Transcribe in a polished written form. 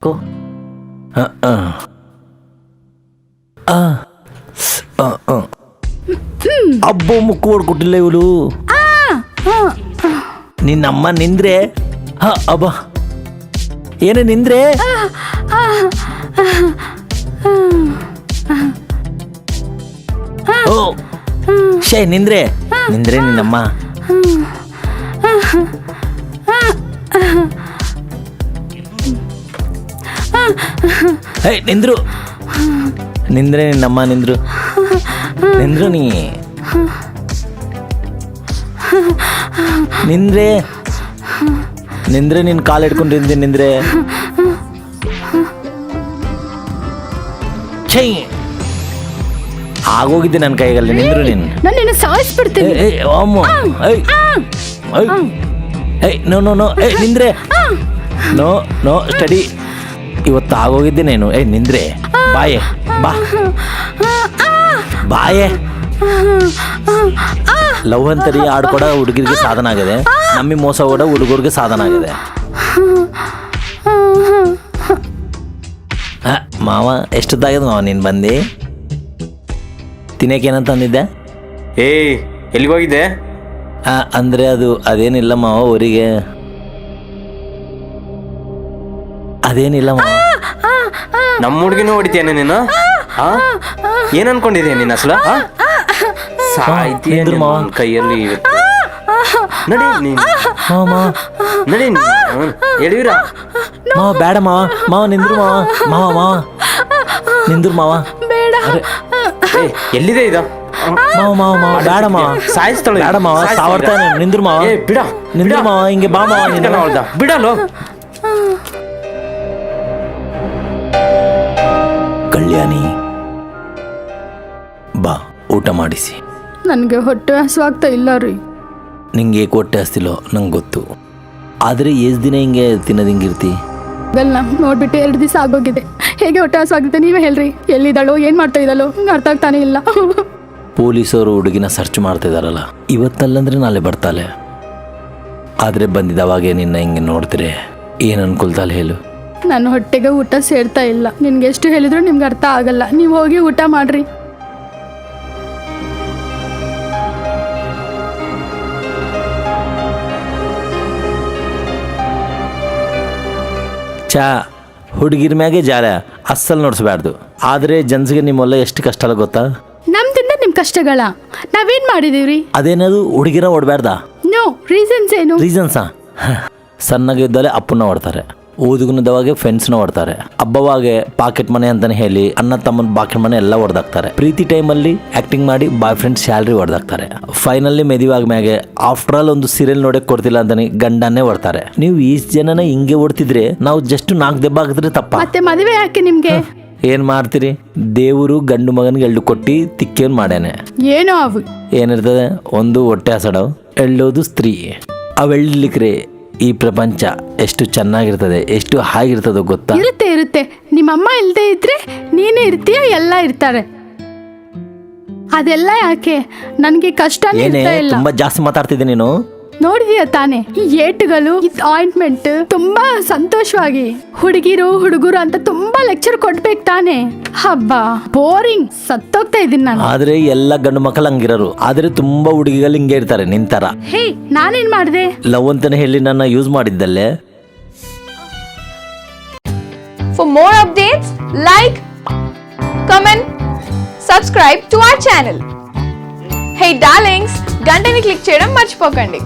ಕೋ ಅಬ್ಬ ಮುಕ್ಕು ಹೊಡ್ಕೊಟ್ಟಿಲ್ಲ ಇವಳು. ನಿನ್ನಮ್ಮ ನಿಂದ್ರೆ ಅಬ್ಬ ಏನೇ ನಿಂದ್ರೆ ಓ ಶೇ ನಿಂದ್ರೆ ನಿಂದ್ರೆ ನಿನ್ನಮ್ಮ. ನಿಂದ್ರು ನಿಂದ್ರೆ ನಿನ್ನಮ್ಮ ನಿಂದ್ರು ನಿಂದ್ರು ನೀ ನಿಂದ್ರೆ ನಿಂದ್ರೆ ನಿನ್ ಕಾಲು ಹಿಡ್ಕೊಂಡಿದ್ದೀನಿ ನಿಂದ್ರೆ. ಛೈ ಆಗೋಗಿದ್ದೆ ನನ್ನ ಕೈಗಲ್ಲಿ ನಿಂದ್ರು ನೀನು. ನಾನು ಸಾಯಿಸ್ಬಿಡ್ತೀನಿ. ನೋ ನೋ ನೋ ನಿಂದ್ರೆ ನೋ ನೋ ಸ್ಟಡಿ ಇವತ್ತು ಆಗೋಗಿದ್ದೆ ನೀನು. ನಿಂದ್ರೆ ಬಾಯೆ ಬಾ ಬಾಯೆ. ಲವ್ ಅಂತರಿ ಆಡ್ಕೊಡ ಹುಡುಗರಿಗೆ ಸಾಧನ ಆಗಿದೆ, ನಮ್ಮಿ ಮೋಸ ಕೂಡ ಹುಡುಗರಿಗೆ ಸಾಧನ ಆಗಿದೆ. ಮಾವ ಎಷ್ಟೊತ್ತಾಗ್ಯದ ಮಾವ ನೀನು ಬಂದು ತಿನ್ನಕ್ಕೆ ಏನಂತ ಅಂದಿದ್ದೆ? ಎಲ್ಲಿಗೆ ಹೋಗಿದ್ದೆ? ಅಂದರೆ ಅದೇನಿಲ್ಲ ಮಾವ, ಊರಿಗೆ ಅದೇನಿಲ್ಲ ಮಾವ. ನಮ್ಮ ಹುಡುಗಿನೂ ಹೊಡಿತೀಯನ ನೀನು? ಏನ್ ಅನ್ಕೊಂಡಿದ್ಯಾ ನೀನು ಅಸಲ? ಸಾಯ್ತೀಯ ಕೈಯಲ್ಲಿ ನಡಿ ನಡಿ ಎಳಿವಿರ ಮಾವ. ಬೇಡ ಮಾವ, ಮಾವ ನಿಂದ್ರು ಮಾವ, ಮಾವ ಮಾವ ನಿಂದ್ರು ಮಾವ. ಎಲ್ಲಿದೆ ಇದು? ಮಾವ ಮಾವ ಮಾವ ಬೇಡ ಮಾವ, ಸಾಯಿಸ್ತಾಳೆ. ಬೇಡ ಮಾವ, ಸಾವರ್ತಾನೆ. ನಿಂದ್ರು ಮಾವ, ಬಿಡ ನಿಂದ್ರು ಮಾವ, ಹಿಂಗೆ ಬಾ ಮಾವ ನೀನು. ಬಿಡಲು ಕಲ್ಯಾಣಿ ಬಾ ಊಟ ಮಾಡಿಸಿ. ನನಗೆ ಹೊಟ್ಟೆ ಹಸುವಾಗ್ತಾ ಇಲ್ಲ ರೀ. ನಿಂಗೆ ಏಕೆ ಹೊಟ್ಟೆ ಹಸ್ತಿಲ್ಲೋ ನಂಗೆ ಗೊತ್ತು, ಆದರೆ ಎಷ್ಟು ದಿನ ಹಿಂಗೆ ತಿನ್ನೋದು ಹಿಂಗಿರ್ತಿ? ಬೆಲ್ಲ ನೋಡ್ಬಿಟ್ಟು 2 ದಿವಸ ಆಗೋಗಿದೆ. ಹೇಗೆ ಹೊಟ್ಟೆ ಹಸುವಾಗಿದೆ ನೀವೇ ಹೇಳ್ರಿ. ಎಲ್ಲಿದ್ದಾಳೋ ಏನು ಮಾಡ್ತಾ ಇದ್ದಾಳೋ ಅರ್ಥ ಆಗ್ತಾನೆ ಇಲ್ಲ. ಪೊಲೀಸರು ಹುಡುಗಿನ ಸರ್ಚ್ ಮಾಡ್ತಾ ಇದಾರಲ್ಲ, ಇವತ್ತಲ್ಲಂದ್ರೆ ನಾಳೆ ಬರ್ತಾಳೆ. ಆದರೆ ಬಂದಿದ್ದವಾಗೆ ನಿನ್ನ ಹಿಂಗೆ ನೋಡ್ತೀರಿ ಏನು ಅನ್ಕೊಳ್ತಾಳೆ ಹೇಳು? ನನ್ನ ಹೊಟ್ಟೆಗೆ ಊಟ ಸೇರ್ತಾ ಇಲ್ಲ. ನಿನ್ಗೆ ಎಷ್ಟು ಹೇಳಿದ್ರು ನಿಮ್ಗೆ ಅರ್ಥ ಆಗಲ್ಲ. ನೀವು ಹೋಗಿ ಊಟ ಮಾಡ್ರಿ. ಚಾ ಹುಡುಗಿರ ಮ್ಯಾಗೆ ಜಾರ ಅಸ್ಸಲ್ ನೋಡಿಸ್ಬಾರ್ದು. ಆದರೆ ಜನ್ಸಿಗೆ ನಿಮ್ಮಲ್ಲ ಎಷ್ಟು ಕಷ್ಟ ಅಲ್ಲ ಗೊತ್ತಾ? ನಮ್ದಿಂದ ನಿಮ್ ಕಷ್ಟಗಳ ನಾವೇನ್ ಮಾಡಿದೀವ್ರಿ? ಅದೇನದು ಹುಡುಗಿರ ಓಡಬಾರ್ದ? ನೋ ರೀಸನ್ಸ್ ಏನು? ರೀಸನ್ಸಾ? ಸಣ್ಣಗಿದ್ದಲೆ ಅಪ್ಪನ್ನ ಹೊಡ್ತಾರೆ, ಓದುಗುನದವಾಗೆ ಫ್ರೆಂಡ್ಸ್ನ ಹೊಡ್ತಾರೆ, ಹಬ್ಬವಾಗೆ ಪಾಕೆಟ್ ಮನೆ ಅಂತಾನೆ ಹೇಳಿ ಅಣ್ಣ ತಮ್ಮನ ಪಾಕೆಟ್ ಮನೆ ಎಲ್ಲ ಹೊಡೆದಾಕ್ತಾರೆ. ಪ್ರೀತಿ ಟೈಮಲ್ಲಿ ಆಕ್ಟಿಂಗ್ ಮಾಡಿ ಬಾಯ್ ಫ್ರೆಂಡ್ ಸ್ಯಾಲ್ರಿ ಹೊಡೆದಾಕ್ತಾರೆ. ಫೈನಲಿ ಮೆದಿವಾಗ ಮ್ಯಾಗೆ ಆಫ್ಟರ್ ಆಲ್ ಒಂದು ಸೀರಿಯಲ್ ನೋಡಕ್ ಕೊಡ್ತಿಲ್ಲ ಅಂತಾನೆ ಗಂಡನ್ನೇ ಹೊಡ್ತಾರೆ. ನೀವು ಇಷ್ಟು ಜನನ ಹಿಂಗೆ ಹೊಡ್ತಿದ್ರೆ ನಾವು ಜಸ್ಟ್ 4 ದೆಬ್ಬ ಹಾಕಿದ್ರೆ ತಪ್ಪ. ಮತ್ತೆ ಮದುವೆ ಯಾಕೆ ನಿಮ್ಗೆ? ಏನ್ ಮಾಡ್ತೀರಿ, ದೇವರು ಗಂಡು ಮಗನಿಗೆ ಎಳ್ಳು ಕೊಟ್ಟಿ ತಿಕ್ಕೇನ್ ಮಾಡ್ಯಾನೆ. ಏನೋ ಅವು ಏನಿರ್ತದೆ, ಒಂದು ಹೊಟ್ಟೆ ಹಸಡವು, ಎಳ್ಳೋದು ಸ್ತ್ರೀ. ಅವೆಳ್ಳಿಕ್ರೆ ಈ ಪ್ರಪಂಚ ಎಷ್ಟು ಚೆನ್ನಾಗಿರ್ತದೆ, ಎಷ್ಟು ಹಾಗಿರ್ತದೋ ಗೊತ್ತಾ? ಇರುತ್ತೆ ಇರುತ್ತೆ. ನಿಮ್ಮಮ್ಮ ಇಲ್ಲದೆ ಇದ್ರೆ ನೀನೇ ಇರ್ತೀಯ, ಎಲ್ಲ ಇರ್ತಾರೆ. ಅದೆಲ್ಲ ಯಾಕೆ? ನನ್ಗೆ ಕಷ್ಟ ಏನೇ ತುಂಬಾ ಜಾಸ್ತಿ ಮಾತಾಡ್ತಿದ್ದೆ ನೀನು. ನೋಡಿದೀಯ ತಾನೆ ಈ ಏಟುಗಳು, ಈ ಆಯಿಂಟ್ಮೆಂಟ್. ತುಂಬಾ ಸಂತೋಷವಾಗಿ ಹುಡುಗರು ಅಂತ ತುಂಬಾ ಲೆಕ್ಚರ್ ಕೊಡ್ಬೇಕು ತಾನೆ. ಹಬ್ಬ ಬೋರಿಂಗ್, ಸತ್ತೋಗ್ತಾ ಇದೀನಿ ನಾನು. ಆದ್ರೆ ಎಲ್ಲ ಗಂಡು ಮಕ್ಕಳು ಹಂಗಿರೋರು, ಆದ್ರೆ ತುಂಬಾ ಹುಡುಗಿಗಳು ಹಿಂಗೆ ಇರ್ತಾರೆ ನಿಂತರ. ಹೇ ನಾನೇನ್ ಮಾಡಿದೆ? ಲವ್ ಅಂತಾನೆ ಹೇಳಿ ನನ್ನ use ಮಾಡಿದ್ದಲ್ಲೇ. For more updates, like, comment, subscribe to our channel. Hey darlings, గంటని click చేయడం మర్చిపోకండి.